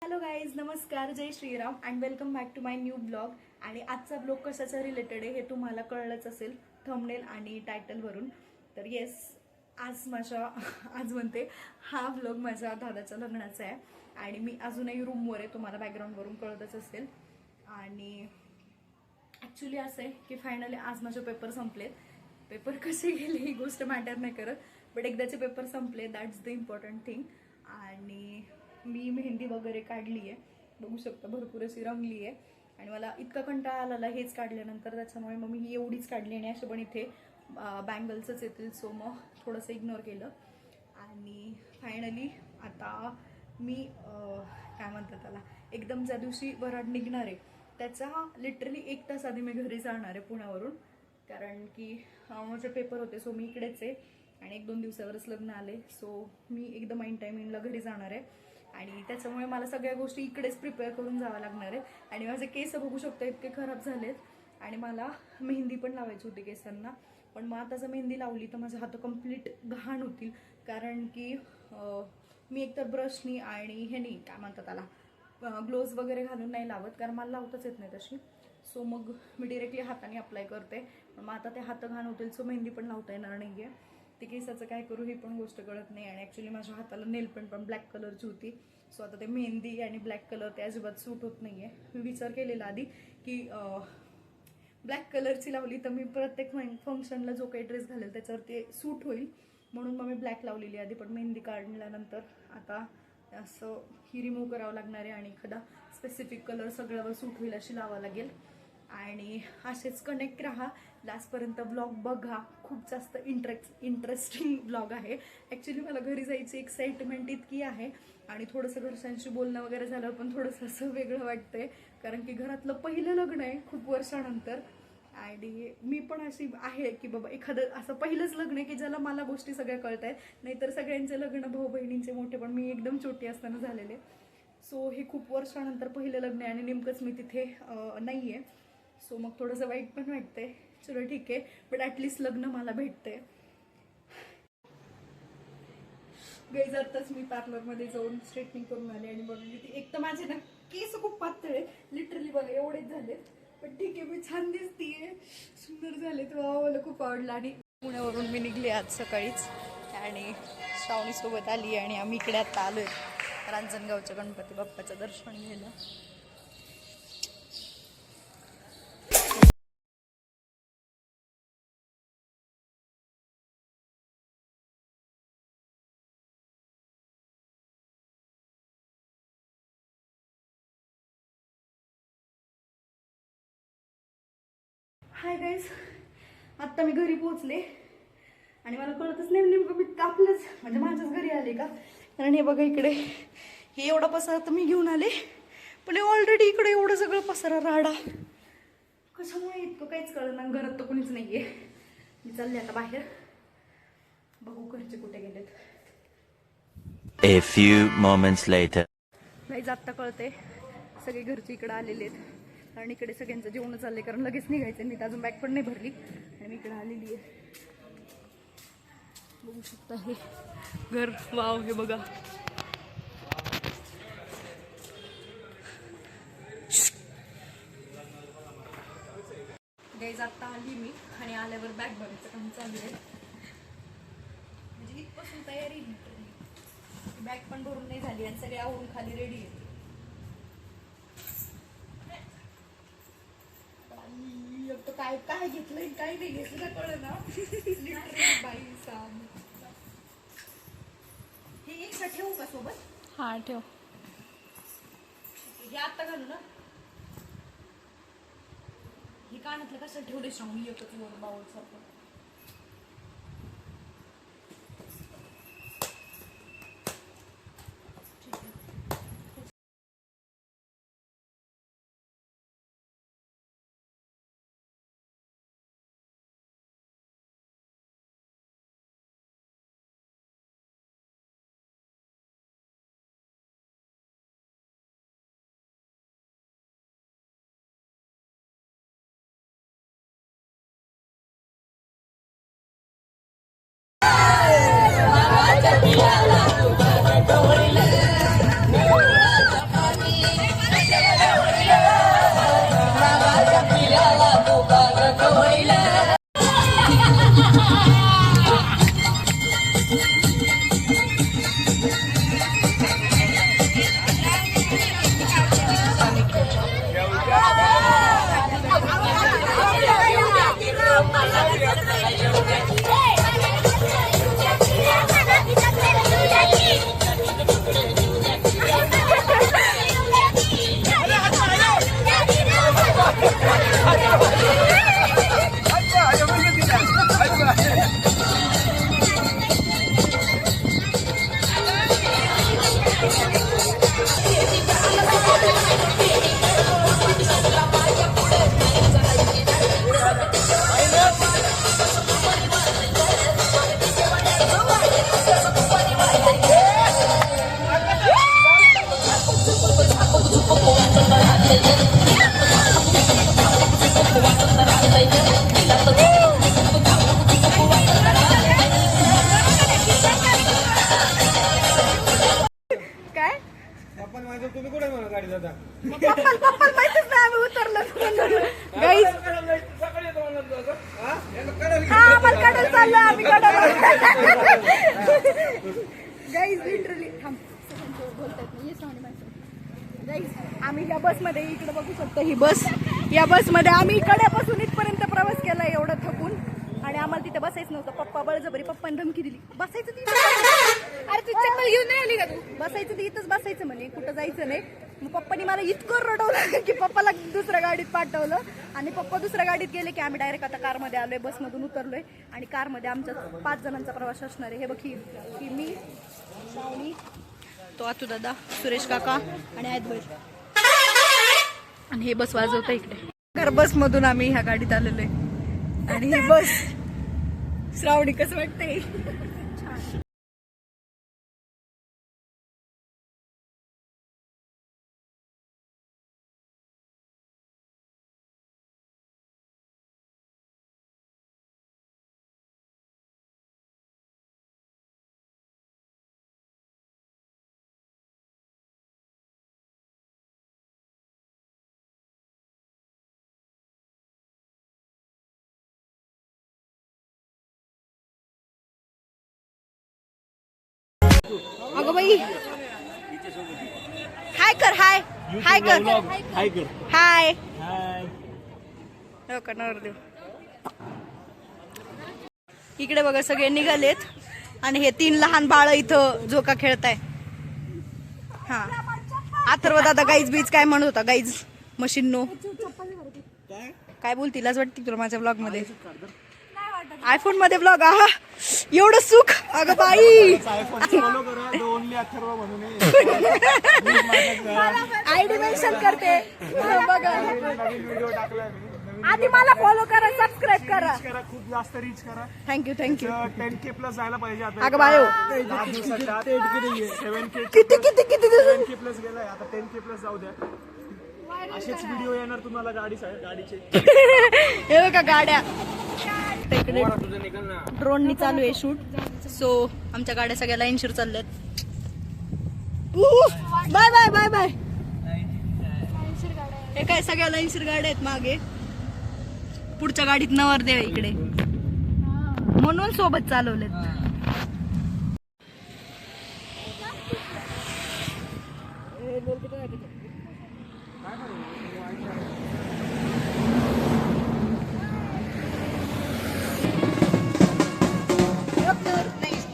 Hello guys, नमस्कार, जय Shriram and welcome back to my new blog. आणि आजचा ब्लॉग कशाचा रिलेटेड आहे हे तुम्हाला कळलंच असेल थंबनेल आणि टायटलवरून. तर येस, आज म्हणते हा ब्लॉग माझ्या दादाच्या लग्नाचा आहे आणि मी अजूनही रूमवर आहे, तुम्हाला बॅकग्राऊंडवरून कळतच असेल. आणि ॲक्च्युली असं आहे की फायनली आज माझे पेपर संपलेत. पेपर कसे गेले ही गोष्ट मॅटर नाही करत, बट एकदाचे पेपर संपले, दॅट्स द इम्पॉर्टंट थिंग. आणि मी मेहंदी वगैरे काढली आहे, बघू शकता भरपूर अशी रंगली आहे. आणि मला इतका कंटाळा आला हेच काढल्यानंतर, त्याच्यामुळे मग मी एवढीच काढली. आणि असे पण इथे बँगल्सच येतील, सो मग थोडंसं इग्नोर केलं. आणि फायनली आता मी काय म्हणतात त्याला, एकदम ज्या दिवशी वराड निघणार आहे त्याचा लिटरली 1 तास आधी मी घरी जाणार आहे पुण्यावरून. कारण की माझे पेपर होते, सो मी इकडेच आहे आणि 1-2 दिवसावरच लग्न आले. सो मी एकदम ऐन टायमिंगला घरी जाणार आहे आणि त्याच्यामुळे मला सगळ्या गोष्टी इकडेच प्रिपेअर करून जावं लागणार आहे. आणि माझे केस बघू शकतो इतके खराब झालेत. आणि मला मेहंदी पण लावायची होती केसांना, पण मग आता जर मेहंदी लावली तर माझे हात कम्प्लीट घाण होतील. कारण की मी एकतर ब्रशनी आणि ह्यानी काय म्हणतात त्याला ग्लोव्ज वगैरे घालून नाही लावत, कारण मला लावताच येत नाही तशी. सो मग मी डिरेक्टली हाताने अप्लाय करते. मग आता ते हात घाण होतील, सो मेहंदी पण लावता येणार नाही आहे. ते केसाचं काय करू ही पण गोष्ट कळत नाही. आणि ॲक्च्युली माझ्या हाताला नेल पेंट पण ब्लॅक कलरची होती. सो आता ते मेहंदी आणि ब्लॅक कलर ते अजिबात सूट होत नाही आहे. मी विचार केलेला आधी की ब्लॅक कलरची लावली तर मी प्रत्येक फंक्शनला जो काही ड्रेस घालेल त्याच्यावर ते सूट होईल, म्हणून मग मी ब्लॅक लावलेली आधी. पण मेहंदी काढल्यानंतर आता असं ही रिमूव्ह करावं लागणार आहे आणि एखादा स्पेसिफिक कलर सगळ्यावर सूट होईल अशी लावावं लागेल. आणि असेच कनेक्ट राहा, लास्टपर्यंत ब्लॉग बघा, खूप जास्त इंटरेस्टिंग ब्लॉग आहे. ॲक्च्युली मला घरी जायची एक्साइटमेंट इतकी आहे आणि थोडंसं घरच्यांशी बोलणं वगैरे झालं पण थोडंसं असं वेगळं वाटतंय, कारण की घरातलं पहिलं लग्न आहे खूप वर्षानंतर. आणि मी पण अशी आहे की बाबा एखादं असं पहिलंच लग्न आहे की ज्याला मला गोष्टी सगळ्या कळत आहेत, नाहीतर सगळ्यांचे लग्न भाऊ बहिणींचे मोठे पण मी एकदम छोटी असताना झालेले. सो हे खूप वर्षानंतर पहिलं लग्न आहे आणि नेमकंच मी तिथे नाही आहे. सो मग थोडंसं वाईट पण वाटतंय. चलो ठीक आहे, बट ॲटलिस्ट लग्न मला भेटतंय. गाईज आत्ताच मी पार्लरमध्ये जाऊन स्ट्रेटनिंग करून आले आणि बघली ती एक तर माझे ना केस खूप पातळ आहे, लिटरली बघा एवढेच झाले. पण ठीक आहे, मी छान दिसतीये, सुंदर झाले, तर मला खूप आवडलं. आणि पुण्यावरून मी निघले आज सकाळीच आणि श्रावणीसोबत आली आणि आम्ही इकडे आता आलोय रांजणगावच्या गणपती बाप्पाचं दर्शन घ्यायला. हाय गाईज, आत्ता मी घरी पोहोचले आणि मला कळतच नाही नेमकं मी आपलंच म्हणजे माझ्याच घरी आले का. कारण हे बघा इकडे हे एवढा पसारा तर मी घेऊन आले, पण ऑलरेडी इकडे एवढं सगळं पसारा राडा कशामुळे इतकं काहीच कळलं ना. घरात तर कोणीच नाही आहे. मी चालले आता बाहेर, बघू घरचे कुठे गेलेत. A few moments later. Guys आत्ता कळते सगळे घरचे इकडे आलेले आहेत आणि इकडे सगळ्यांचं जेवण चाललंय, कारण लगेच निघायचं. मी तर अजून बॅग पण नाही भरली आणि मी इकडे आलेली आहे. बघू शकता हे घर, वाव, हे बघा. गाईज आत्ता आली मी आणि आल्यावर बॅग भरायचं काम चालू आहे. म्हणजे इथपासून तयारी बॅग पण भरून नाही झाली आणि सगळे आवरून खाली रेडी आहे. काय काय घेतलंय काय नाही घेतलं कळलं ना. लिटरली बाई सांग. हे एक ठेवू का सोबत? हा ठेव. हे आता घालू ना. हे कानातलं कसं ठेवले सांगू एकच वर बाउल सारखं. पप्पाला माहितीच नाही आम्ही उतरलो गाईज. हा आम्हाला कडल चाललं आम्ही कडल गाईज लिटरली थांब गाईज. आम्ही या बसमध्ये इकडे बघू शकतो ही बस. या बसमध्ये आम्ही कड्यापासून इथपर्यंत प्रवास केला एवढं थकून आणि आम्हाला तिथे बसायचं नव्हतं. पप्पा बळजबरी पप्पाने धमकी दिली बसायचं तिथे. अरे तू चप्पल घेऊन नाही आली का तू? बसायचं ते इथंच बसायचं म्हणे कुठं जायचं नाही. मग पप्पानी मला इतकं रडवलं की पप्पाला दुसऱ्या गाडीत पाठवलं आणि पप्पा दुसऱ्या गाडीत गेले की आम्ही डायरेक्ट आता कारमध्ये आलोय. बसमधून उतरलोय आणि कारमध्ये आमच्या 5 जणांचा प्रवास असणार आहे. हे बघ ही मी, श्रावणी, तो आतू दादा, सुरेश काका आणि आहेत आणि हे बस वाजवतं इकडे. घर बसमधून आम्ही ह्या गाडीत आलेलो आहे आणि ही बस. श्रावणी कसं वाटतंय? अगं बाई हाय कर. हाय हाय कर. हाय हो का नवरदेव. इकडे बघा सगळे निघालेत आणि हे 3 लहान बाळ इथं झोका खेळताय. हा अथर्व दादा गाईज बीज काय म्हणत होता? गाईज मशीन नो काय बोलतील आज वाटते तुला माझ्या ब्लॉग मध्ये? आयफोन मध्ये ब्लॉग. आहा एवढं सुख. अगं बाई आयडी मेन्शन करते बघा. आधी मला फॉलो करा, सबस्क्राईब करा, खूप जास्त रीच करा. थँक्यू 10K प्लस जायला पाहिजे आता. अगं बायो 7K किती किती किती 7K प्लस गेलाय आता. 10K प्लस जाऊ द्या. असेच व्हिडिओ येणार तुम्हाला गाडीचे. हे बघा गाड्या. इकडे ड्रोननी चालू आहे शूट. सो आमच्या गाड्या सगळ्या लाईनशीर चालल्यात. Bye bye bye bye. हे काय सगळ्या लाईनशीर गाड्या आहेत मागे. पुढच्या गाडीत नवरदेव आहे इकडे म्हणून सोबत चालवलेत.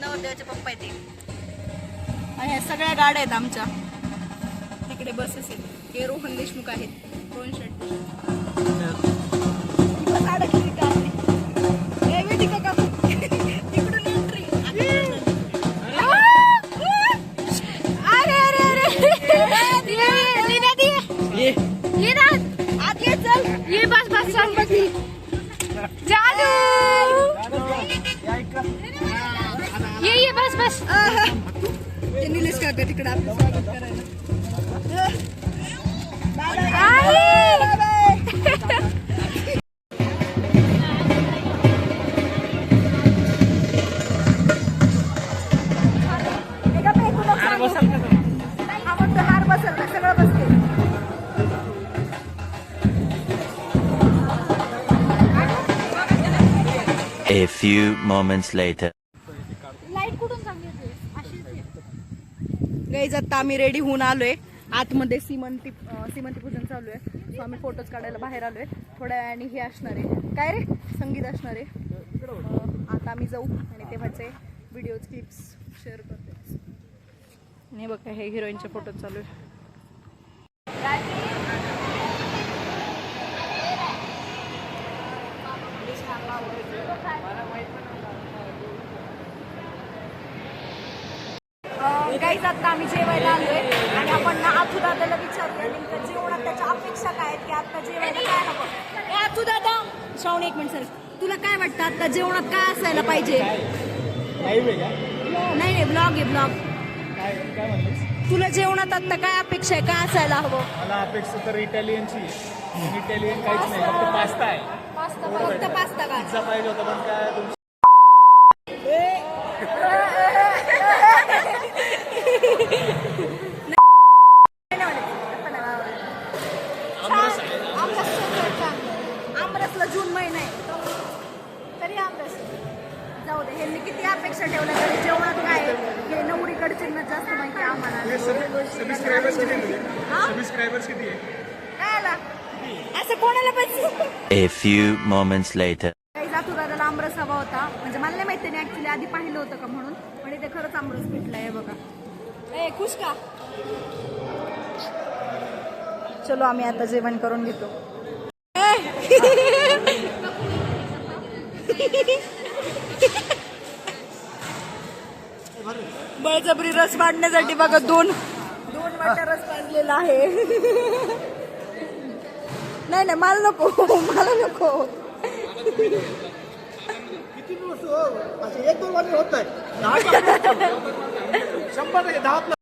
नवरदेवाचे पप्पा आहेत आणि ह्या सगळ्या गाड्या आहेत आमच्या. तिकडे बसेस आहेत. हे रोहन देशमुख आहेत. रोहन शेट्टी अडकली का तिकडून एंट्री. अरे अरे अरे ये ना आत ये. चल ये बस बस चल बघी जादू. ये बस बस. ते निलेश काका तिकडे आपलं स्वागत करायला. हार बसल ना सगळं बसते. A few moments later. Guys आता आम्ही रेडी होऊन आलोय. आतमध्ये सीमंती पूजन चालू आहे. सो आम्ही फोटोज काढायला बाहेर आलोय. थोड्या वेळाने हे असणार आहे काय रे संगीत असणार आहे. आता आम्ही जाऊ आणि तेव्हाचे व्हिडिओज क्लिप्स शेअर करते. नाही बघा हे हिरोईनचे फोटोज चालू आहे. गाईज आता आम्ही जेवायला आलोय आणि आपण ना आथू दादाला विचारूया नेमकं जेवणात त्याच्या अपेक्षा काय आहेत की आता जेवायला काय नको. आथू दादा श्रावणी 1 मिनिट सर तुला काय वाटतं आता जेवणात काय असायला पाहिजे? नाही ब्लॉग आहे ब्लॉग. तुला जेवणात आता काय अपेक्षा आहे? काय असायला हवं? मला अपेक्षा तर इटालियनची. इटालियन काहीच नाही फक्त पास्ता आहे. फक्त पास्ता का? पिझ्झा पाहिजे होता पण काय आमरसला जून महिना आहे तरी आमरस जाऊ दे. ह्यांनी किती अपेक्षा ठेवल्या तरी जेवणात काय आहे, हे नवरीकडचे जास्त माहिती आहे आम्हाला. सबस्क्रायबर्स किती आहे? हा? सबस्क्रायबर्स किती आहे? काय आला? असं कोणाला पाहिजे A few moments later. काही जातू दादाला आमरस हवा होता, म्हणजे मला नाही माहिती, नाही ऍक्च्युली आधी पाहिलं होतं का म्हणून, पण इथे खरंच आमरस भेटलाय बघा. ए खुश का? चलो आम्ही आता जेवण करून घेतो. बळजबरी रस पाडण्यासाठी बघा दोन वाट्या रस पाडलेला आहे. नाही नाही मला नको, मला नको. किती दिवस हो? असे 1-2 वाजता होत नाही. 10 100 10